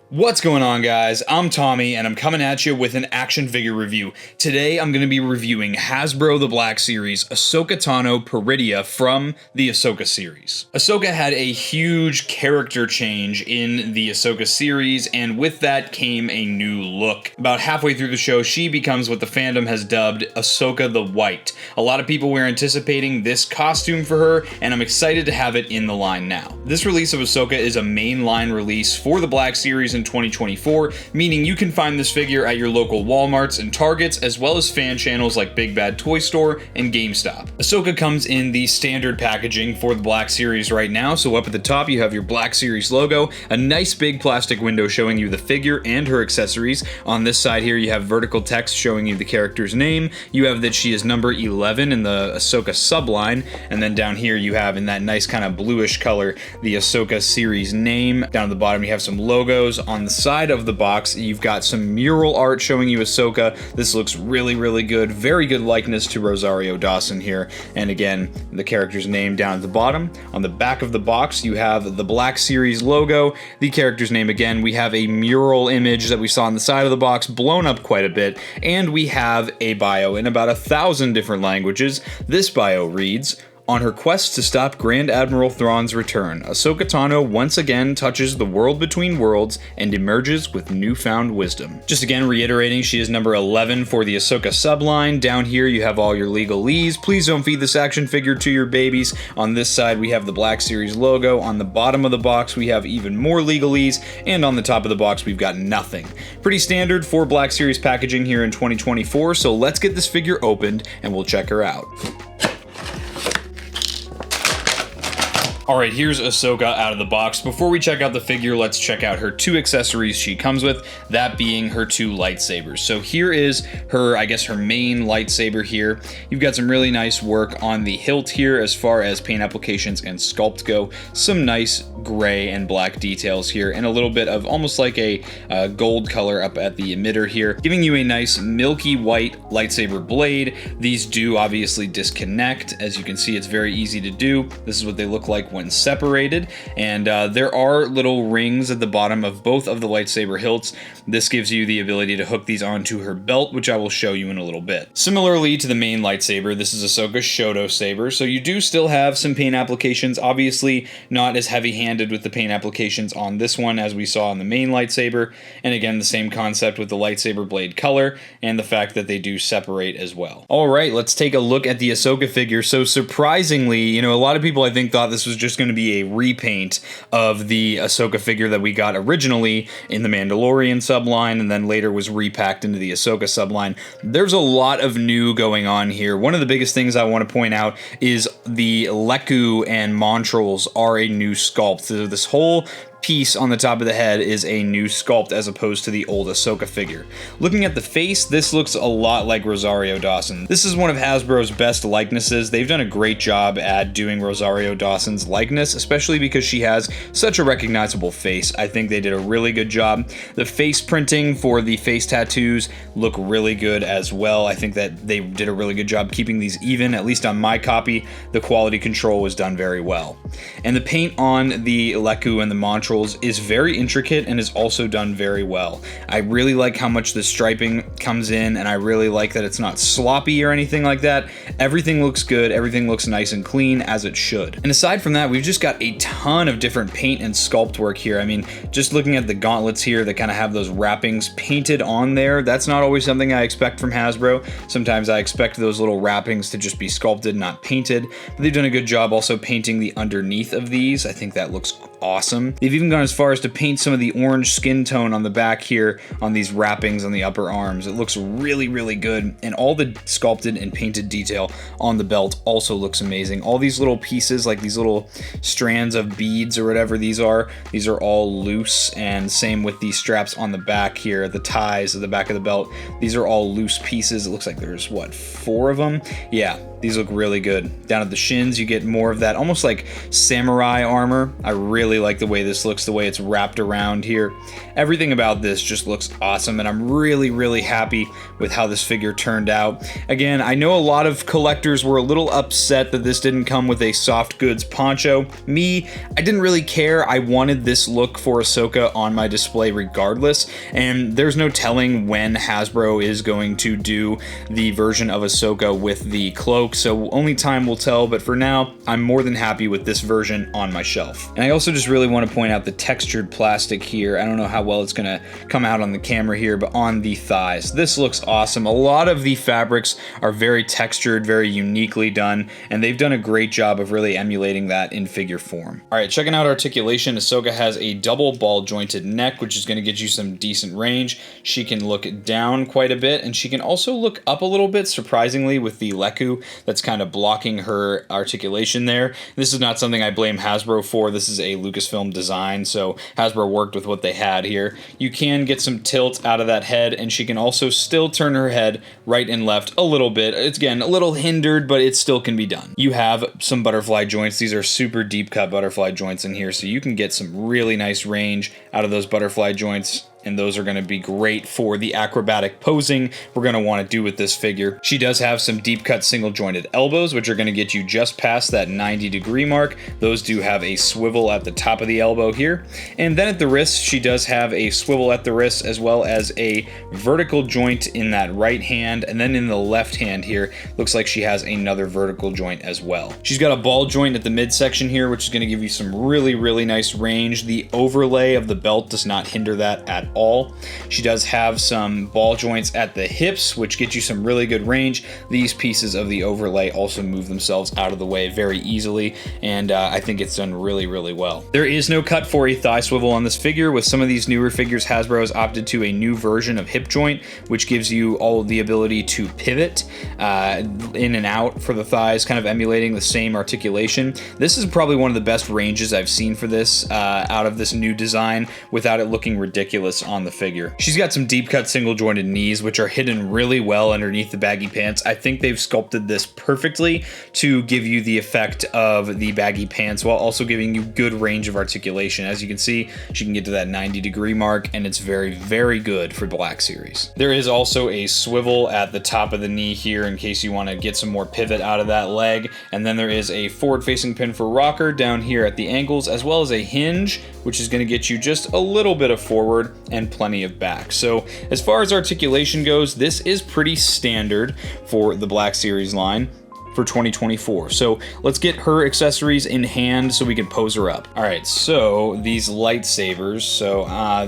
What's going on, guys? I'm Tommy, and I'm coming at you with an action figure review. Today, I'm going to be reviewing Hasbro The Black Series Ahsoka Tano Peridea from the Ahsoka series. Ahsoka had a huge character change in the Ahsoka series, and with that came a new look. About halfway through the show, she becomes what the fandom has dubbed Ahsoka the White. A lot of people were anticipating this costume for her, and I'm excited to have it in the line now. This release of Ahsoka is a mainline release for the Black Series in 2024, meaning you can find this figure at your local Walmarts and Targets, as well as fan channels like Big Bad Toy Store and GameStop. Ahsoka comes in the standard packaging for the Black Series right now, so up at the top you have your Black Series logo, a nice big plastic window showing you the figure and her accessories. On this side here you have vertical text showing you the character's name, you have that she is number 11 in the Ahsoka subline, and then down here you have in that nice kind of bluish color the Ahsoka series name. Down at the bottom you have some logos. On the side of the box, you've got some mural art showing you Ahsoka. This looks really good. Very good likeness to Rosario Dawson here. And again, the character's name down at the bottom. On the back of the box, you have the Black Series logo, the character's name again. We have a mural image that we saw on the side of the box, blown up quite a bit. And we have a bio in about 1,000 different languages. This bio reads, "On her quest to stop Grand Admiral Thrawn's return, Ahsoka Tano once again touches the world between worlds and emerges with newfound wisdom." Just again reiterating, she is number 11 for the Ahsoka subline. Down here you have all your legalese. Please don't feed this action figure to your babies. On this side we have the Black Series logo. On the bottom of the box we have even more legalese, and on the top of the box we've got nothing. Pretty standard for Black Series packaging here in 2024, so let's get this figure opened and we'll check her out. Alright, here's Ahsoka out of the box. Before we check out the figure, let's check out her two accessories she comes with, that being her two lightsabers. So here is her, I guess her main lightsaber here. You've got some really nice work on the hilt here as far as paint applications and sculpt go. Some nice gray and black details here, and a little bit of almost like a gold color up at the emitter here, giving you a nice milky white lightsaber blade. These do obviously disconnect. As you can see, it's very easy to do. This is what they look like when separated, and there are little rings at the bottom of both of the lightsaber hilts. This gives you the ability to hook these onto her belt, which I will show you in a little bit. Similarly to the main lightsaber, this is Ahsoka's Shoto saber, so you do still have some paint applications, obviously not as heavy-handed with the paint applications on this one as we saw on the main lightsaber, and again the same concept with the lightsaber blade color and the fact that they do separate as well. Alright, let's take a look at the Ahsoka figure. So surprisingly, you know, a lot of people I think thought this was just going to be a repaint of the Ahsoka figure that we got originally in the Mandalorian subline and then later was repacked into the Ahsoka subline. There's a lot of new going on here. One of the biggest things I want to point out is the Leku and Montrals are a new sculpt. So this whole piece on the top of the head is a new sculpt as opposed to the old Ahsoka figure. Looking at the face, this looks a lot like Rosario Dawson. This is one of Hasbro's best likenesses. They've done a great job at doing Rosario Dawson's likeness, especially because she has such a recognizable face. I think they did a really good job. The face printing for the face tattoos look really good as well. I think that they did a really good job keeping these even, at least on my copy. The quality control was done very well. And the paint on the Leku and the Montrals is very intricate and is also done very well. I really like how much the striping comes in, and I really like that it's not sloppy or anything like that. Everything looks good, everything looks nice and clean as it should. And aside from that, we've just got a ton of different paint and sculpt work here. I mean, just looking at the gauntlets here that kind of have those wrappings painted on there, that's not always something I expect from Hasbro. Sometimes I expect those little wrappings to just be sculpted, not painted. But they've done a good job also painting the underneath of these. I think that looks awesome. They've even gone as far as to paint some of the orange skin tone on the back here on these wrappings on the upper arms. It looks really good, and all the sculpted and painted detail on the belt also looks amazing. All these little pieces, like these little strands of beads or whatever these are all loose, and same with these straps on the back here, the ties at the back of the belt. These are all loose pieces. It looks like there's, what, 4 of them? Yeah. These look really good. Down at the shins, you get more of that almost like samurai armor. I really like the way this looks, the way it's wrapped around here. Everything about this just looks awesome, and I'm really, really happy with how this figure turned out. Again, I know a lot of collectors were a little upset that this didn't come with a soft goods poncho. Me, I didn't really care. I wanted this look for Ahsoka on my display regardless, and there's no telling when Hasbro is going to do the version of Ahsoka with the cloak, so only time will tell, but for now, I'm more than happy with this version on my shelf. And I also just really want to point out the textured plastic here. I don't know how well it's gonna come out on the camera here, but on the thighs, this looks awesome. A lot of the fabrics are very textured, very uniquely done, and they've done a great job of really emulating that in figure form. All right, checking out articulation, Ahsoka has a double ball jointed neck, which is gonna get you some decent range. She can look down quite a bit, and she can also look up a little bit, surprisingly, with the Leku that's kind of blocking her articulation there. This is not something I blame Hasbro for. This is a Lucasfilm design, so Hasbro worked with what they had here. You can get some tilt out of that head, and she can also still turn her head right and left a little bit. It's, again, a little hindered, but it still can be done. You have some butterfly joints. These are super deep cut butterfly joints in here, so you can get some really nice range out of those butterfly joints, and those are going to be great for the acrobatic posing we're going to want to do with this figure. She does have some deep cut single jointed elbows, which are going to get you just past that 90-degree mark. Those do have a swivel at the top of the elbow here. And then at the wrist, she does have a swivel at the wrist, as well as a vertical joint in that right hand. And then in the left hand here, looks like she has another vertical joint as well. She's got a ball joint at the midsection here, which is going to give you some really, really nice range. The overlay of the belt does not hinder that at all. She does have some ball joints at the hips, which get you some really good range. These pieces of the overlay also move themselves out of the way very easily, and I think it's done really, really well. There is no cut for a thigh swivel on this figure. With some of these newer figures, Hasbro has opted to a new version of hip joint, which gives you all the ability to pivot in and out for the thighs, kind of emulating the same articulation. This is probably one of the best ranges I've seen for this out of this new design without it looking ridiculous on the figure. She's got some deep cut single jointed knees, which are hidden really well underneath the baggy pants. I think they've sculpted this perfectly to give you the effect of the baggy pants while also giving you good range of articulation. As you can see, she can get to that 90-degree mark, and it's very, very good for Black Series. There is also a swivel at the top of the knee here in case you want to get some more pivot out of that leg, and then there is a forward-facing pin for rocker down here at the ankles, as well as a hinge, which is going to get you just a little bit of forward and plenty of back. So as far as articulation goes, this is pretty standard for the Black Series line for 2024. So let's get her accessories in hand so we can pose her up. All right, so these lightsabers, so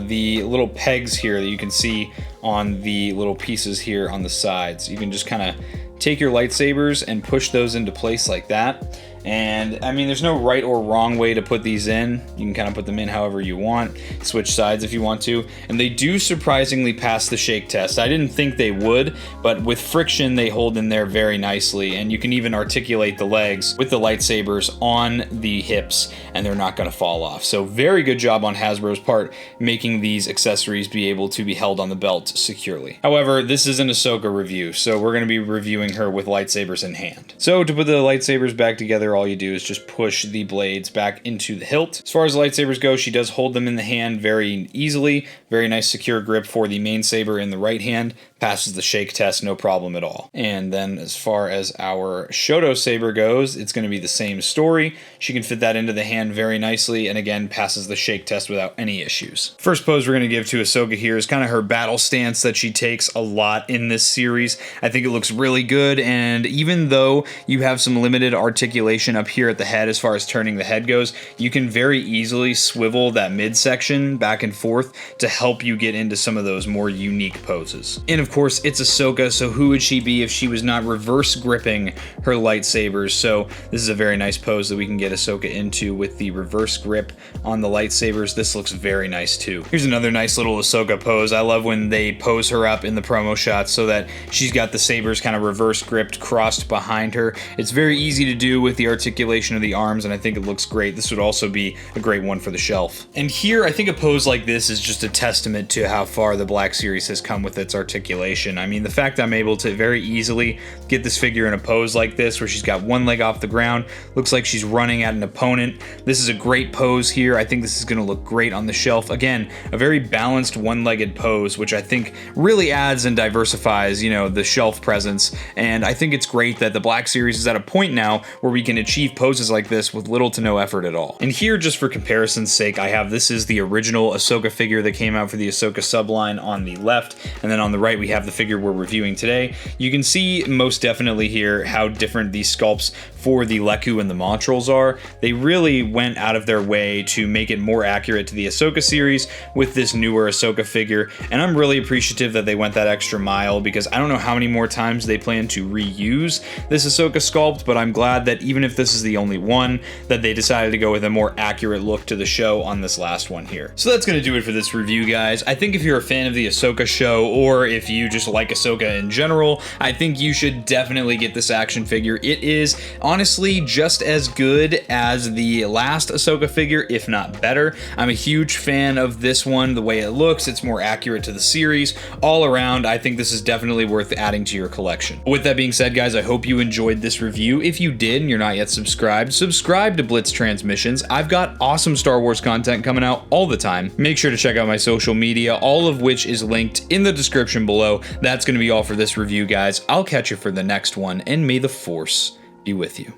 the little pegs here that you can see on the little pieces here on the sides, you can just kind of take your lightsabers and push those into place like that. And I mean, there's no right or wrong way to put these in. You can kind of put them in however you want, switch sides if you want to, and they do surprisingly pass the shake test. I didn't think they would, but with friction they hold in there very nicely, and you can even articulate the legs with the lightsabers on the hips and they're not going to fall off. So very good job on Hasbro's part making these accessories be able to be held on the belt securely. However, this is an Ahsoka review, so we're going to be reviewing her with lightsabers in hand. So to put the lightsabers back together, all you do is just push the blades back into the hilt. As far as lightsabers go, she does hold them in the hand very easily. Very nice secure grip for the main saber in the right hand. Passes the shake test, no problem at all. And then as far as our Shoto saber goes, it's going to be the same story. She can fit that into the hand very nicely, and again, passes the shake test without any issues. First pose we're going to give to Ahsoka here is kind of her battle stance that she takes a lot in this series. I think it looks really good, and even though you have some limited articulation up here at the head as far as turning the head goes, you can very easily swivel that midsection back and forth to help you get into some of those more unique poses. And of course, it's Ahsoka, so who would she be if she was not reverse gripping her lightsabers? So this is a very nice pose that we can get Ahsoka into with the reverse grip on the lightsabers. This looks very nice too. Here's another nice little Ahsoka pose. I love when they pose her up in the promo shots so that she's got the sabers kind of reverse gripped, crossed behind her. It's very easy to do with the articulation of the arms, and I think it looks great. This would also be a great one for the shelf. And here, I think a pose like this is just a testament to how far the Black Series has come with its articulation. articulation. I mean, the fact I'm able to very easily get this figure in a pose like this, where she's got one leg off the ground, looks like she's running at an opponent. This is a great pose here. I think this is going to look great on the shelf. Again, a very balanced one-legged pose, which I think really adds and diversifies, you know, the shelf presence. And I think it's great that the Black Series is at a point now where we can achieve poses like this with little to no effort at all. And here, just for comparison's sake, I have, this is the original Ahsoka figure that came out for the Ahsoka subline on the left, and then on the right we have the figure we're reviewing today. You can see most definitely here how different these sculpts for the Leku and the Montrals are. They really went out of their way to make it more accurate to the Ahsoka series with this newer Ahsoka figure, and I'm really appreciative that they went that extra mile, because I don't know how many more times they plan to reuse this Ahsoka sculpt, but I'm glad that even if this is the only one, that they decided to go with a more accurate look to the show on this last one here. So that's gonna do it for this review, guys. I think if you're a fan of the Ahsoka show, or if you just like Ahsoka in general, I think you should definitely get this action figure. It is honestly just as good as the last Ahsoka figure, if not better. I'm a huge fan of this one, the way it looks, it's more accurate to the series. All around, I think this is definitely worth adding to your collection. With that being said, guys, I hope you enjoyed this review. If you did and you're not yet subscribed, subscribe to Blitz Transmissions. I've got awesome Star Wars content coming out all the time. Make sure to check out my social media, all of which is linked in the description below. That's going to be all for this review, guys. I'll catch you for the next one, and may the Force be with you.